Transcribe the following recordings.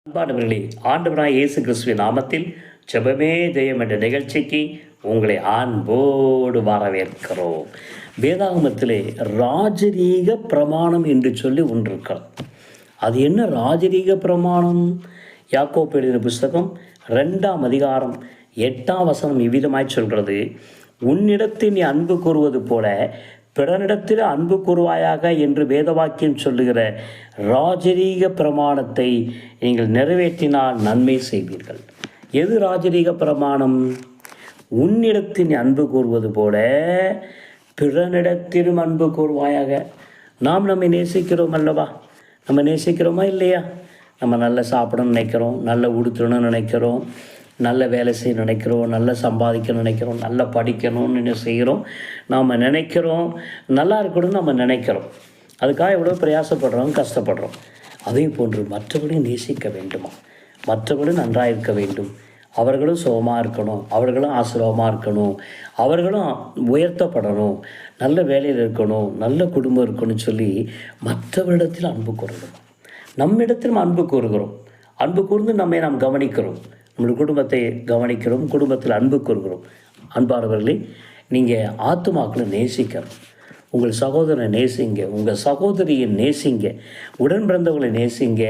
அன்பானவர்களே, ஆண்டவராய் இயேசு கிறிஸ்துவின் நாமத்தில் ஜெபமே ஜெயம் என்ற நிகழ்ச்சிக்கு உங்களை அன்போடு வரவேற்கிறோம். வேதாகமத்திலே ராஜரீக பிரமாணம் என்று சொல்லி ஒன்று இருக்கிறது. அது என்ன ராஜரீக பிரமாணம்? யாக்கோப்பு எழுதின புஸ்தகம் 2ஆம் அதிகாரம் 8ஆம் வசனம் இவ்விதமாய் சொல்கிறது, உன்னிடத்தில் நீ அன்பு கூறுவது போல பிறனிடத்தில் அன்பு கூறுவாயாக என்று வேதவாக்கியம் சொல்லுகிற ராஜரீக பிரமாணத்தை நீங்கள் நிறைவேற்றினால் நன்மை செய்வீர்கள். எது ராஜரீக பிரமாணம்? உன்னிடத்தில் அன்பு கூறுவது போல பிறனிடத்திலும் அன்பு கூறுவாயாக. நாம் நம்மை நேசிக்கிறோம் அல்லவா? நம்ம நேசிக்கிறோமா இல்லையா? நம்ம நல்லா சாப்பிடணும்னு நினைக்கிறோம், நல்லா உடுத்தணும்னு நினைக்கிறோம், நல்ல வேலை செய்ய நினைக்கிறோம், நல்லா சம்பாதிக்க நினைக்கிறோம், நல்லா படிக்கணும்னு செய்கிறோம், நாம் நினைக்கிறோம், நல்லா இருக்கணும்னு நம்ம நினைக்கிறோம். அதுக்காக எவ்வளோ பிரயாசப்படுறோம், கஷ்டப்படுறோம். அதே போன்று மற்றவர்களையும் நேசிக்க வேண்டுமா? மற்றவர்களும் நன்றாக இருக்க வேண்டும், அவர்களும் சுகமாக இருக்கணும், அவர்களும் ஆசீர்வாதமாக இருக்கணும், அவர்களும் உயர்த்தப்படணும், நல்ல வேலையில் இருக்கணும், நல்ல குடும்பம் இருக்கணும்னு சொல்லி மற்றவரிடத்தில் அன்பு கூறணும். நம்மிடத்திலும் அன்பு கூறுகிறோம். அன்பு கூர்ந்து நம்மை நாம் கவனிக்கிறோம், நம்முடைய குடும்பத்தை கவனிக்கிறோம், குடும்பத்தில் அன்பு கூறுகிறோம். அன்பானவர்களே, நீங்கள் ஆத்துமாக்களை நேசிக்கணும். உங்கள் சகோதரனை நேசிங்க, உங்கள் சகோதரியை நேசிங்க, உடன் பிறந்தவங்களை நேசிங்க,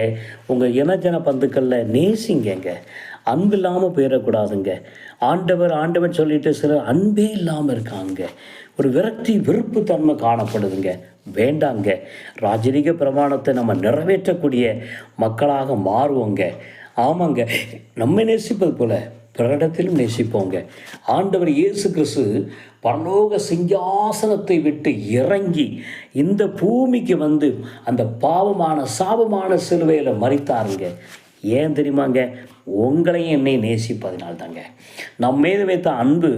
உங்கள் இனஜன பந்துக்களில் நேசிங்கங்க. அன்பு இல்லாமல் போயிடக்கூடாதுங்க. ஆண்டவர் சொல்லிட்டு சிலர் அன்பே இல்லாமல் இருக்காங்க. ஒரு விரக்தி விருப்பு தன்மை காணப்படுதுங்க. வேண்டாங்க. ராஜரீக பிரமாணத்தை நம்ம நிறைவேற்றக்கூடிய மக்களாக மாறுவோங்க. ஆமாங்க, நம்ம நேசிப்பது போல பிறரிடத்திலும் நேசிப்போங்க. ஆண்டவர் இயேசு கிறிஸ்து பரலோக சிங்காசனத்தை விட்டு இறங்கி இந்த பூமிக்கு வந்து அந்த பாவமான சாபமான சிலுவையில் மரித்தாருங்க. ஏன் தெரியுமாங்க? உங்களையும் என்னை நேசிப்பதினால்தாங்க. நம்ம மீது வைத்த அன்பு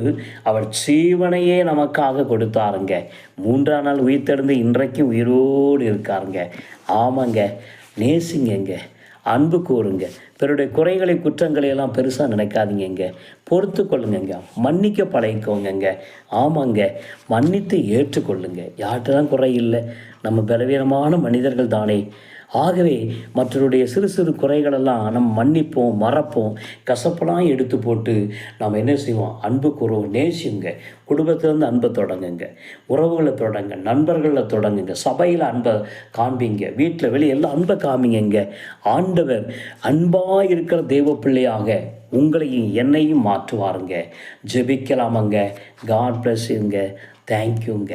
அவர் ஜீவனையே நமக்காக கொடுத்தாருங்க. 3ஆம் நாள் உயிர்த்தெழுந்து இன்றைக்கும் உயிரோடு இருக்காருங்க. ஆமாங்க, நேசிங்கங்க, அன்பு கூறுங்க. பிறருடைய குறைகளை குற்றங்களை எல்லாம் பெருசாக நினைக்காதீங்க, பொறுத்து கொள்ளுங்க, மன்னிக்க பழகிக்கோங்க. ஆமாங்க, மன்னித்து ஏற்றுக்கொள்ளுங்க. யார்கிட்ட தான் குறை இல்லை, நம்ம பலவீனமான மனிதர்கள் தானே. ஆகவே மற்றவருடைய சிறு சிறு குறைகளெல்லாம் நம்ம மன்னிப்போம், மறப்போம். கசப்பெல்லாம் எடுத்து போட்டு நாம் என்ன செய்வோம்? அன்பு கூறுவோம், நேசிங்க. குடும்பத்திலேருந்து அன்பை தொடங்குங்க, உறவுகளை தொடங்க, நண்பர்களில் தொடங்குங்க, சபையில் அன்பை காண்பிங்க, வீட்டில் வெளியே எல்லாம் அன்பை காமிங்க. ஆண்டவர் அன்பாக இருக்கிற தெய்வ பிள்ளையாக உங்களையும் என்னையும் மாற்றுவாருங்க. ஜெபிக்கலாமங்க. காட் பிளஸ் யூங்க. தேங்க்யூங்க.